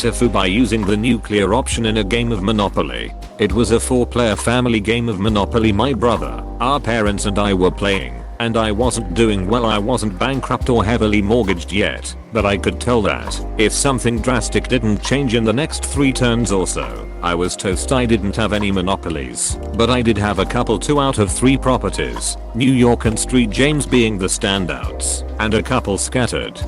tifu by using the nuclear option in a game of Monopoly. It was a 4-player family game of Monopoly my brother, our parents and I were playing. And I wasn't doing well. I wasn't bankrupt or heavily mortgaged yet, but I could tell that if something drastic didn't change in the next 3 turns or so, I was toast. I didn't have any monopolies, but I did have a couple. 2 out of 3 properties, New York and Street James being the standouts, and a couple scattered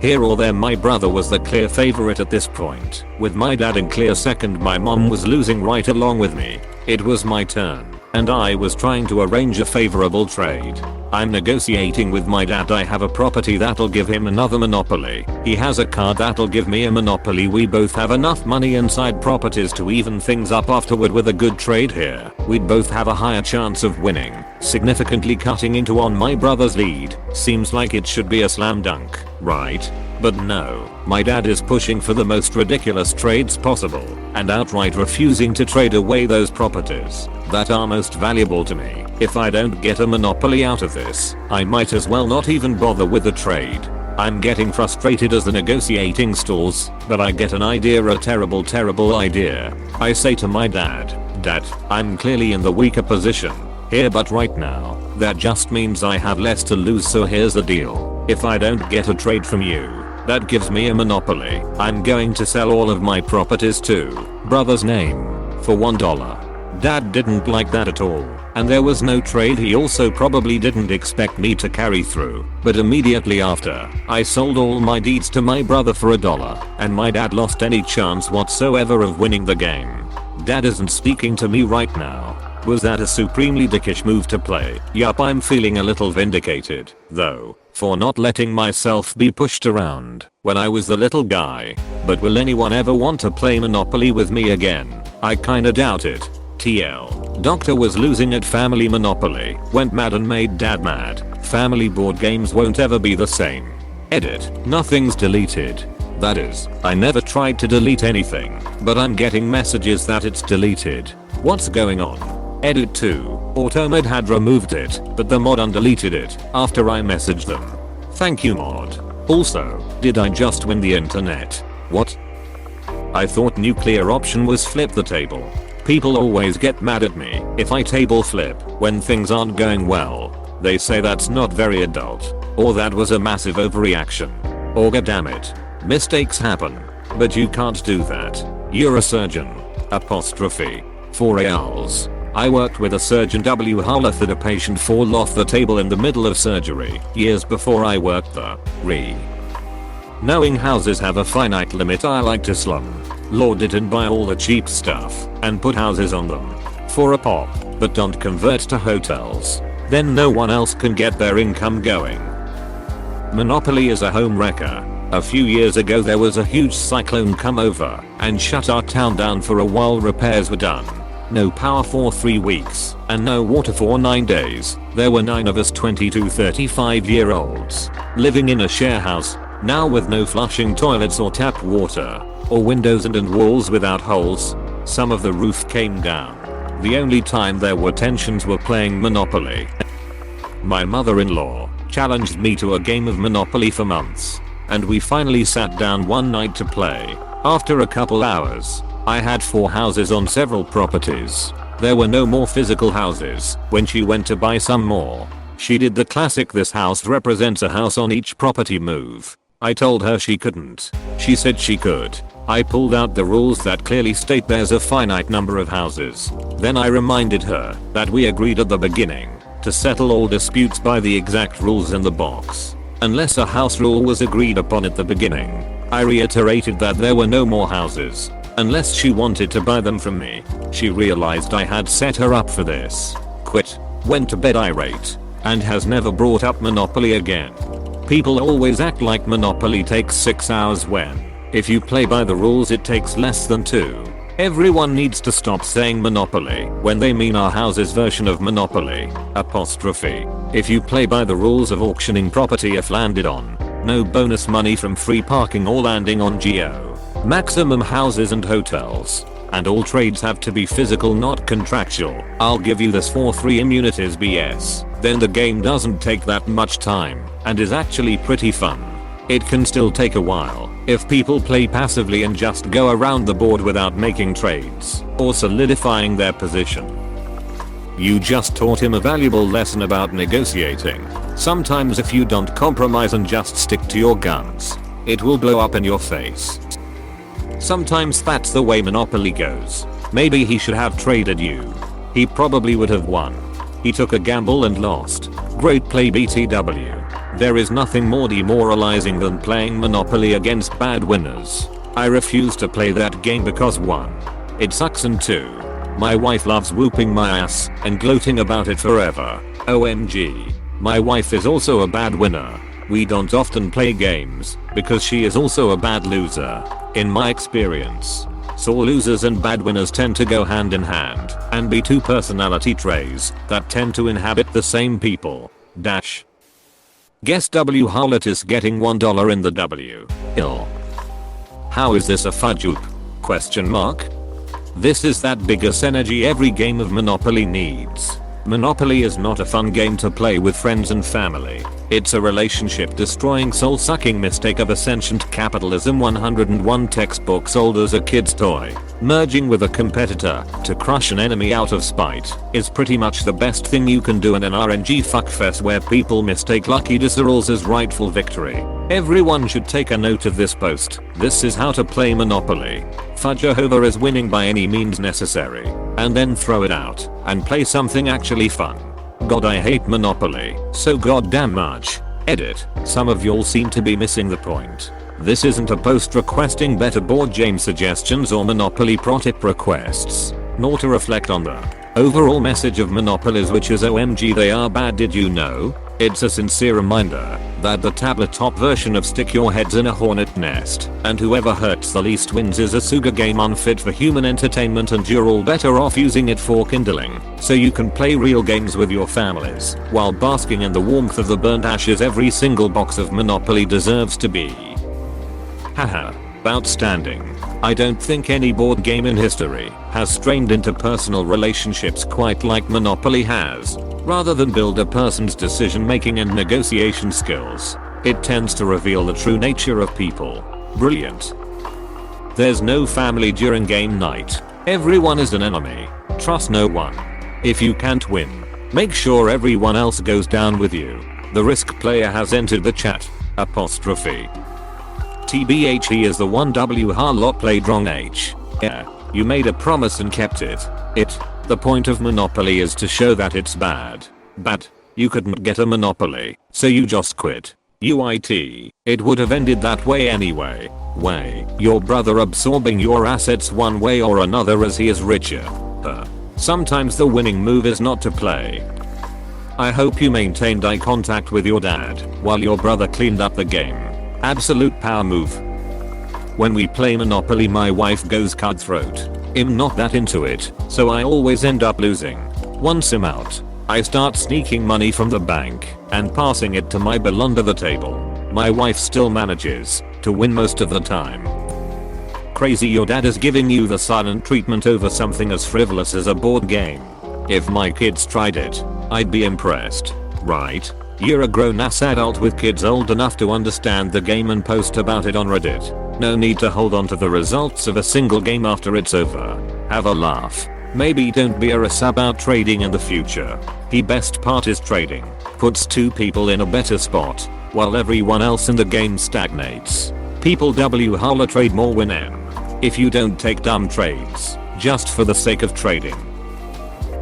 here or there. My brother was the clear favorite at this point, with my dad in clear second. My mom was losing right along with me. It was my turn, and I was trying to arrange a favorable trade. I'm negotiating with my dad. I have a property that'll give him another monopoly. He has a car that'll give me a monopoly. We both have enough money inside properties to even things up afterward. With a good trade here, we'd both have a higher chance of winning, significantly cutting into on my brother's lead. Seems like it should be a slam dunk, right? But no, my dad is pushing for the most ridiculous trades possible and outright refusing to trade away those properties that are most valuable to me. If I don't get a monopoly out of this, I might as well not even bother with the trade. I'm getting frustrated as the negotiating stalls, but I get an idea, a terrible idea. I say to my dad, "Dad, I'm clearly in the weaker position here, but right now, that just means I have less to lose. So here's the deal. If I don't get a trade from you that gives me a monopoly, I'm going to sell all of my properties to brother's name for $1. Dad didn't like that at all, and there was no trade. He also probably didn't expect me to carry through, but immediately after, I sold all my deeds to my brother for $1, and my dad lost any chance whatsoever of winning the game. Dad isn't speaking to me right now. Was that a supremely dickish move to play? Yup, I'm feeling a little vindicated, though, for not letting myself be pushed around when I was the little guy. But will anyone ever want to play Monopoly with me again? I kinda doubt it. TL. Doctor was losing at family Monopoly, went mad and made dad mad. Family board games won't ever be the same. Edit. Nothing's deleted. That is, I never tried to delete anything, but I'm getting messages that it's deleted. What's going on? Edit 2. Automod had removed it, but the mod undeleted it after I messaged them. Thank you, mod. Also, did I just win the internet? What? I thought nuclear option was flip the table. People always get mad at me if I table flip when things aren't going well. They say that's not very adult, or that was a massive overreaction, or goddammit, mistakes happen. But you can't do that. You're a surgeon. Apostrophe. 4 reals. I worked with a surgeon W. Harleth at a patient fall off the table in the middle of surgery years before I worked the re. Knowing houses have a finite limit, I like to slum lord it and buy all the cheap stuff and put houses on them for a pop, but don't convert to hotels. Then no one else can get their income going. Monopoly is a home wrecker. A few years ago there was a huge cyclone come over and shut our town down for a while. Repairs were done. No power for 3 weeks, and no water for 9 days. There were 9 of us 20 to 35-year-olds living in a share house, now with no flushing toilets or tap water, or windows and walls without holes. Some of the roof came down. The only time there were tensions were playing Monopoly. My mother-in-law challenged me to a game of Monopoly for months, and we finally sat down one night to play. After a couple hours, I had 4 houses on several properties. There were no more physical houses. When she went to buy some more, she did the classic "this house represents a house on each property" move. I told her she couldn't. She said she could. I pulled out the rules that clearly state there's a finite number of houses. Then I reminded her that we agreed at the beginning to settle all disputes by the exact rules in the box, unless a house rule was agreed upon at the beginning. I reiterated that there were no more houses unless she wanted to buy them from me. She realized I had set her up for this, quit, went to bed irate, and has never brought up Monopoly again. People always act like Monopoly takes 6 hours when, if you play by the rules, it takes less than 2. Everyone needs to stop saying Monopoly when they mean our house's version of Monopoly. Apostrophe. If you play by the rules of auctioning property if landed on, no bonus money from free parking or landing on geo. Maximum houses and hotels. And all trades have to be physical, not contractual. I'll give you this for 3 immunities BS. Then the game doesn't take that much time and is actually pretty fun. It can still take a while if people play passively and just go around the board without making trades or solidifying their position. You just taught him a valuable lesson about negotiating. Sometimes if you don't compromise and just stick to your guns, it will blow up in your face. Sometimes that's the way Monopoly goes. Maybe he should have traded you. He probably would have won. He took a gamble and lost. Great play, BTW. There is nothing more demoralizing than playing Monopoly against bad winners. I refuse to play that game because 1. It sucks, and 2. My wife loves whooping my ass and gloating about it forever. OMG. My wife is also a bad winner. We don't often play games because she is also a bad loser. In my experience, sore losers and bad winners tend to go hand in hand and be two personality traits that tend to inhabit the same people. Dash. Guess W. Harlot is getting $1 in the W. Ill. How is this a fudge oop? Question mark. This is that biggest energy every game of Monopoly needs. Monopoly is not a fun game to play with friends and family. It's a relationship destroying, soul sucking mistake of ascendant capitalism 101 textbooks old as a kid's toy. Merging with a competitor to crush an enemy out of spite is pretty much the best thing you can do in an RNG fuckfest where people mistake lucky dissolves as rightful victory. Everyone should take a note of this post. This is how to play Monopoly. Fudge over is winning by any means necessary, and then throw it out and play something actually fun. God, I hate Monopoly so goddamn much. Edit. Some of y'all seem to be missing the point. This isn't a post requesting better board game suggestions or Monopoly pro tip requests, nor to reflect on the overall message of Monopolies, which is OMG they are bad. Did you know? It's a sincere reminder that the tabletop version of Stick Your Heads in a Hornet Nest and Whoever Hurts the Least Wins is a Suga game unfit for human entertainment, and you're all better off using it for kindling so you can play real games with your families while basking in the warmth of the burnt ashes every single box of Monopoly deserves to be. Haha. Outstanding. I don't think any board game in history has strained interpersonal relationships quite like Monopoly has. Rather than build a person's decision making and negotiation skills, it tends to reveal the true nature of people. Brilliant. There's no family during game night. Everyone is an enemy. Trust no one. If you can't win, make sure everyone else goes down with you. The Risk player has entered the chat. Apostrophe. TBH, he is the one. W. Harlot played wrong. H. Yeah. You made a promise and kept it. The point of Monopoly is to show that it's bad. But you couldn't get a Monopoly, so you just quit. UIT. It would have ended that way anyway. Your brother absorbing your assets one way or another as he is richer. Sometimes the winning move is not to play. I hope you maintained eye contact with your dad while your brother cleaned up the game. Absolute power move. When we play Monopoly, my wife goes cutthroat. I'm not that into it, so I always end up losing. Once I'm out, I start sneaking money from the bank and passing it to my bill under the table. My wife still manages to win most of the time. Crazy, your dad is giving you the silent treatment over something as frivolous as a board game. If my kids tried it, I'd be impressed, right? You're a grown-ass adult with kids old enough to understand the game and post about it on Reddit. No need to hold on to the results of a single game after it's over. Have a laugh. Maybe don't be a ass about trading in the future. The best part is trading puts two people in a better spot while everyone else in the game stagnates. People W. Holla trade more win M. If you don't take dumb trades just for the sake of trading.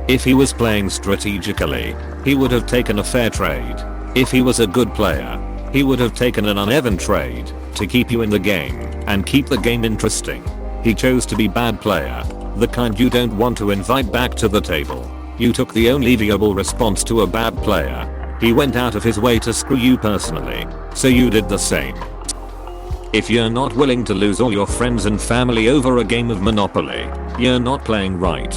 If he was playing strategically, he would have taken a fair trade. If he was a good player, he would have taken an uneven trade to keep you in the game and keep the game interesting. He chose to be bad player, the kind you don't want to invite back to the table. You took the only viable response to a bad player. He went out of his way to screw you personally, so you did the same. If you're not willing to lose all your friends and family over a game of Monopoly, you're not playing right.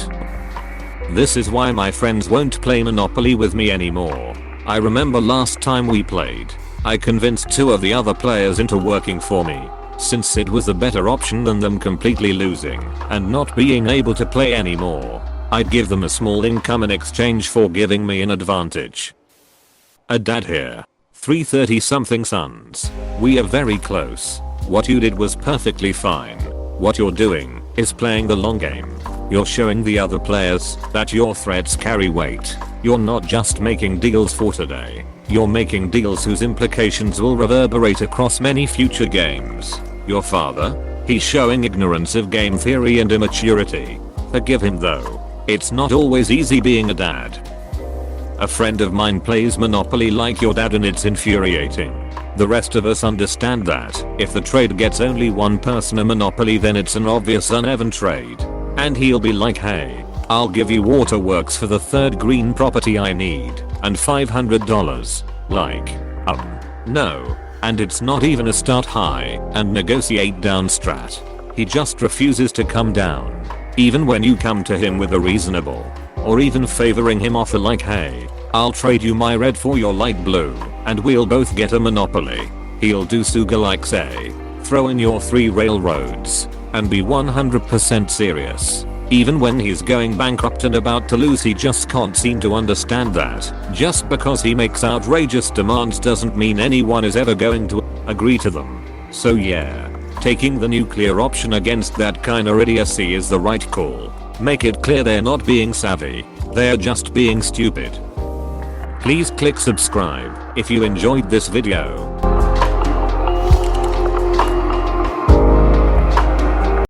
This is why my friends won't play Monopoly with me anymore. I remember last time we played, I convinced two of the other players into working for me, since it was a better option than them completely losing and not being able to play anymore. I'd give them a small income in exchange for giving me an advantage. A dad here. 330 something sons. We are very close. What you did was perfectly fine. What you're doing is playing the long game. You're showing the other players that your threats carry weight. You're not just making deals for today. You're making deals whose implications will reverberate across many future games. Your father? He's showing ignorance of game theory and immaturity. Forgive him though. It's not always easy being a dad. A friend of mine plays Monopoly like your dad and it's infuriating. The rest of us understand that if the trade gets only one person a Monopoly then it's an obvious uneven trade. And he'll be like, hey, I'll give you waterworks for the third green property I need and $500. Like, no. And it's not even a start high and negotiate down strat. He just refuses to come down. Even when you come to him with a reasonable or even favoring him offer like, hey, I'll trade you my red for your light blue and we'll both get a Monopoly. He'll do Suga like, say, throw in your 3 railroads and be 100% serious. Even when he's going bankrupt and about to lose, he just can't seem to understand that just because he makes outrageous demands doesn't mean anyone is ever going to agree to them. So yeah, taking the nuclear option against that kind of idiocy is the right call. Make it clear they're not being savvy, they're just being stupid. Please click subscribe if you enjoyed this video.